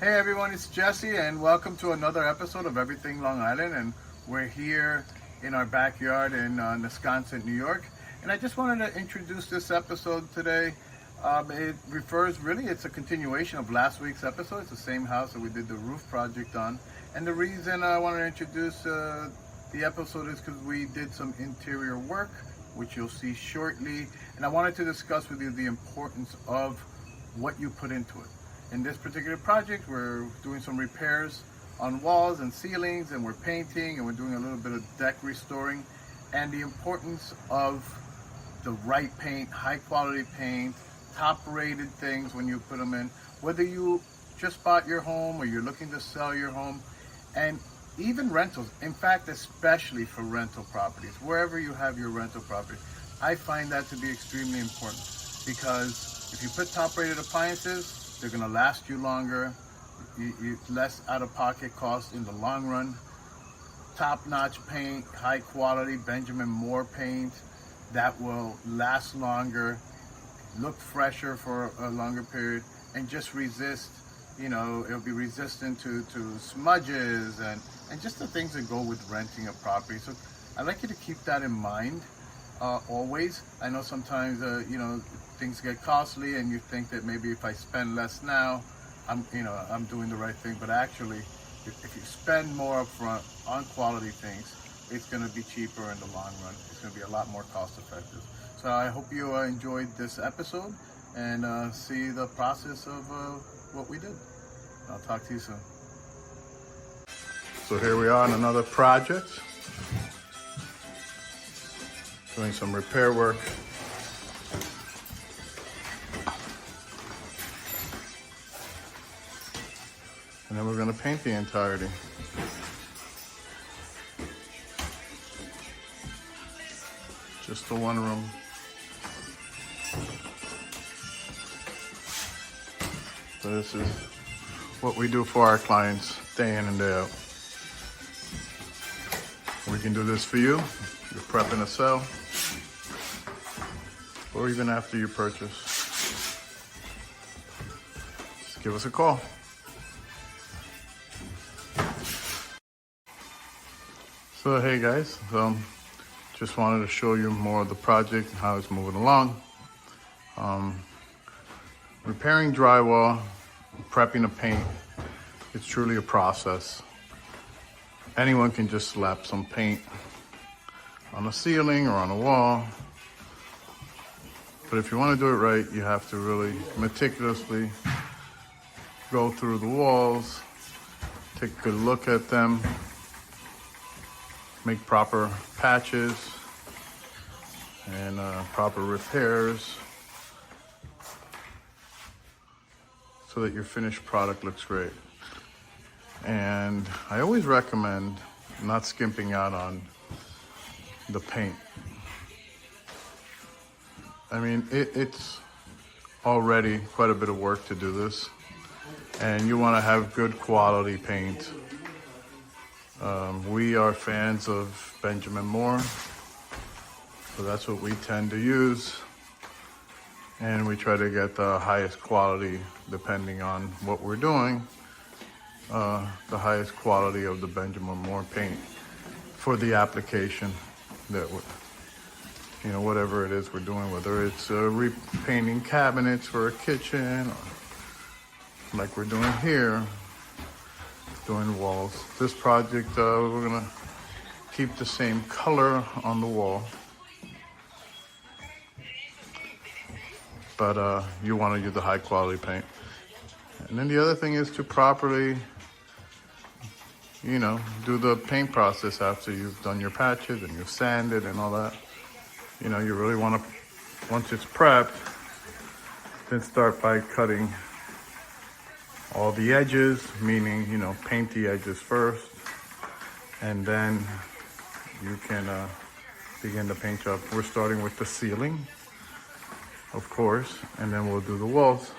Hey everyone, it's Jesse and welcome to another episode of Everything Long Island, and we're here in our backyard in Nesconset, New York. And I just wanted to introduce this episode today. It's a continuation of last week's episode. It's the same house that we did the roof project on. And the reason I wanted to introduce the episode is because we did some interior work, which you'll see shortly. And I wanted to discuss with you the importance of what you put into it. In this particular project, we're doing some repairs on walls and ceilings, and we're painting, and we're doing a little bit of deck restoring, and the importance of the right paint, high quality paint, top rated things when you put them in, whether you just bought your home or you're looking to sell your home, and even rentals. In fact, especially for rental properties, wherever you have your rental property, I find that to be extremely important, because if you put top rated appliances, they're going to last you longer, less out-of-pocket cost in the long run. Top-notch paint, high quality Benjamin Moore paint that will last longer, look fresher for a longer period, and just resist, it'll be resistant to smudges and just the things that go with renting a property. So I'd like you to keep that in mind always. I know sometimes, things get costly and you think that maybe if I spend less now, I'm doing the right thing. But actually, if you spend more upfront on quality things, it's going to be cheaper in the long run. It's going to be a lot more cost effective. So I hope you enjoyed this episode and see the process of what we did. I'll talk to you soon. So here we are on another project, doing some repair work. And then we're going to paint the entirety. Just the one room. So this is what we do for our clients day in and day out. We can do this for you. You're prepping a sell, or even after you purchase. Just give us a call. So hey guys, just wanted to show you more of the project and how it's moving along. Repairing drywall, prepping the paint, it's truly a process. Anyone can just slap some paint on a ceiling or on a wall. But if you want to do it right, you have to really meticulously go through the walls, take a good look at them, make proper patches and proper repairs so that your finished product looks great. And I always recommend not skimping out on the paint. I mean, it's already quite a bit of work to do this, and you want to have good quality paint. We are fans of Benjamin Moore, so that's what we tend to use, and we try to get the highest quality depending on what we're doing, the highest quality of the Benjamin Moore paint for the application that whatever it is we're doing, whether it's repainting cabinets for a kitchen, or like we're doing here, doing walls. This project, we're gonna keep the same color on the wall, but you want to use the high quality paint. And then the other thing is to properly, do the paint process after you've done your patches and you've sanded and all that. You really want to, once it's prepped, then start by cutting all the edges, meaning, paint the edges first, and then you can begin the paint job. We're starting with the ceiling, of course, and then we'll do the walls.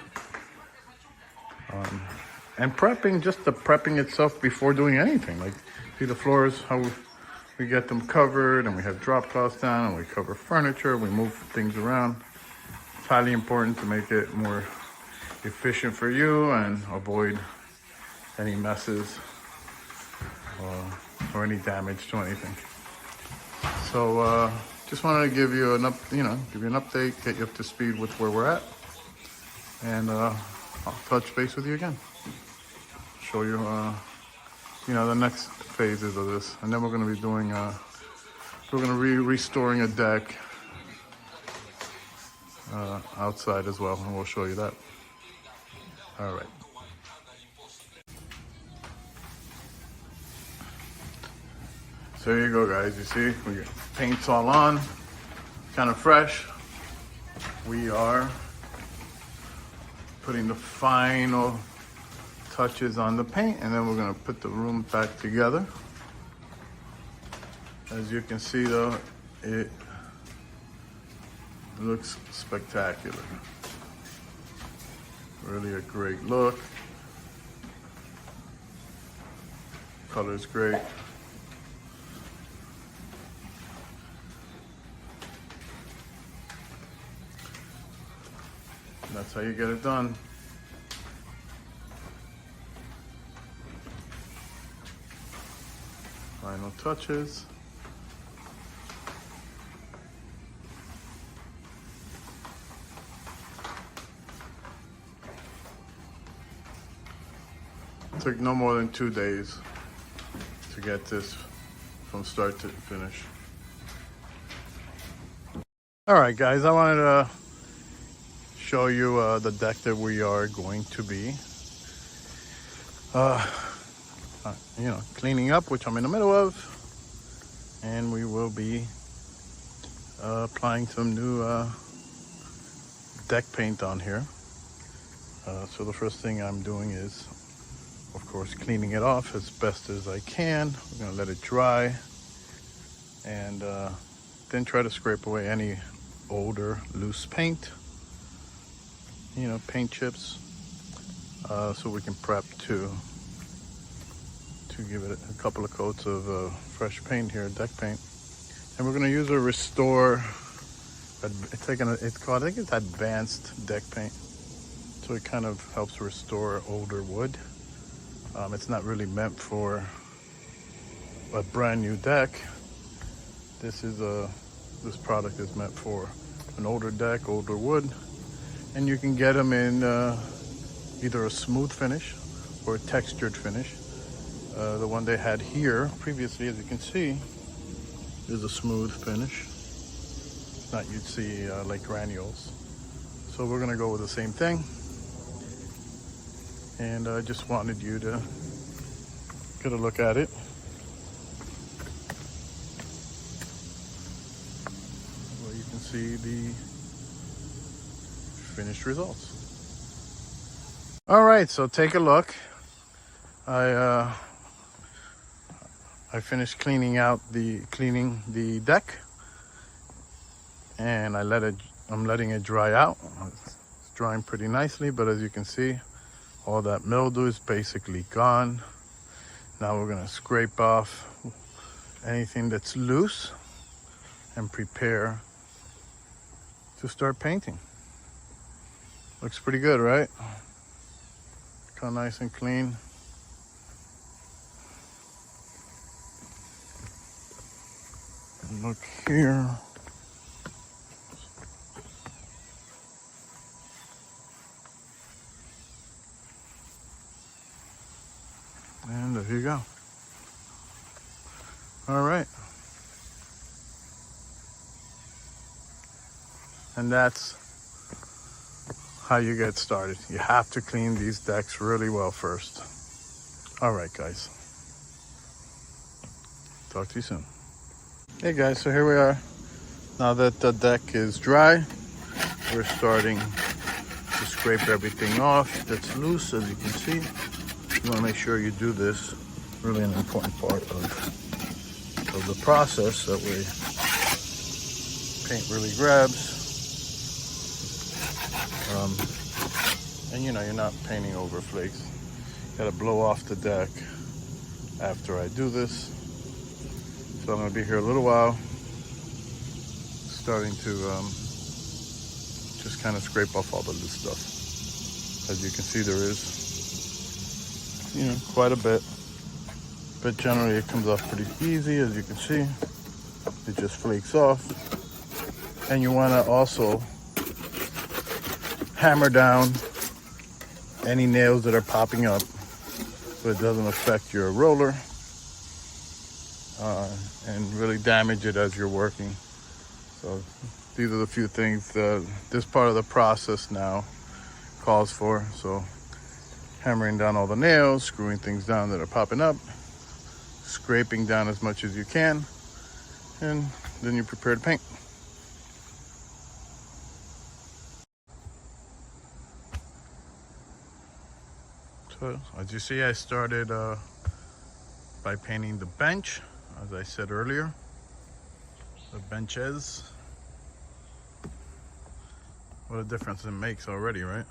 And prepping, just the prepping itself before doing anything. Like, see the floors, how we get them covered, and we have drop cloths down, and we cover furniture, we move things around. It's highly important to make it more efficient for you and avoid any messes or any damage to anything. So just wanted to give you an update, get you up to speed with where we're at, and I'll touch base with you again. Show you the next phases of this, and then we're going to be doing restoring a deck outside as well, and we'll show you that. All right. So here you go, guys. You see, we got paint's all on, kind of fresh. We are putting the final touches on the paint, and then we're gonna put the room back together. As you can see though, it looks spectacular. Really a great look. Color's great. That's how you get it done. Final touches. It took no more than 2 days to get this from start to finish. All right, guys, I wanted to show you the deck that we are going to be cleaning up, which I'm in the middle of, and we will be applying some new deck paint on here. So the first thing I'm doing is, of course, cleaning it off as best as I can. We're gonna let it dry, and then try to scrape away any older loose paint, paint chips, so we can prep to give it a couple of coats of fresh paint here, deck paint. And we're gonna use a restore, I think it's advanced deck paint. So it kind of helps restore older wood. It's not really meant for a brand new deck. This product is meant for an older deck, older wood. And you can get them in either a smooth finish or a textured finish. The one they had here previously, as you can see, is a smooth finish. If not, you'd see like granules. So we're gonna go with the same thing. And I just wanted you to get a look at it. Well, you can see the finished results. All right, so take a look. I finished cleaning the deck, and I'm letting it dry out. It's drying pretty nicely, but as you can see, all that mildew is basically gone. Now we're gonna scrape off anything that's loose and prepare to start painting. Looks pretty good, right? Look how nice and clean. And look here. And there you go. All right. And that's how you get started. You have to clean these decks really well first. All right, guys. Talk to you soon. Hey guys, so here we are. Now that the deck is dry, we're starting to scrape everything off that's loose, as you can see. You want to make sure you do this. Really an important part of the process. That way paint really grabs. And you're not painting over flakes. You gotta blow off the deck after I do this. So I'm gonna be here a little while, starting to just kind of scrape off all the loose stuff. As you can see, there is quite a bit. But generally it comes off pretty easy, as you can see. It just flakes off. And you want to also hammer down any nails that are popping up so it doesn't affect your roller and really damage it as you're working. So these are the few things that this part of the process now calls for. So hammering down all the nails, screwing things down that are popping up, scraping down as much as you can, and then you prepare to paint. So as you see, I started by painting the bench, as I said earlier, the benches. What a difference it makes already, right?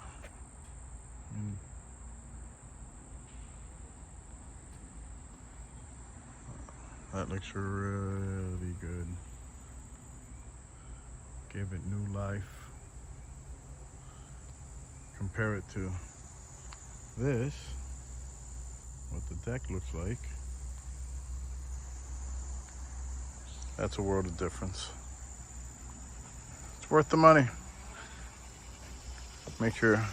That looks really good. Give it new life. Compare it to this, what the deck looks like. That's a world of difference. It's worth the money. Make your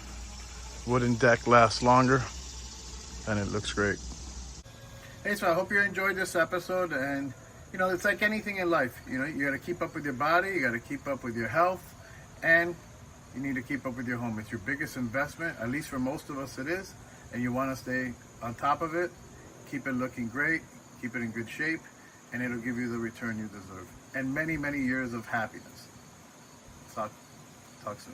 wooden deck last longer, and it looks great. Hey, so I hope you enjoyed this episode. And it's like anything in life. You got to keep up with your body, you got to keep up with your health, and you need to keep up with your home. It's your biggest investment, at least for most of us it is, and you want to stay on top of it, keep it looking great, keep it in good shape, and it'll give you the return you deserve, and many, many years of happiness. Talk soon.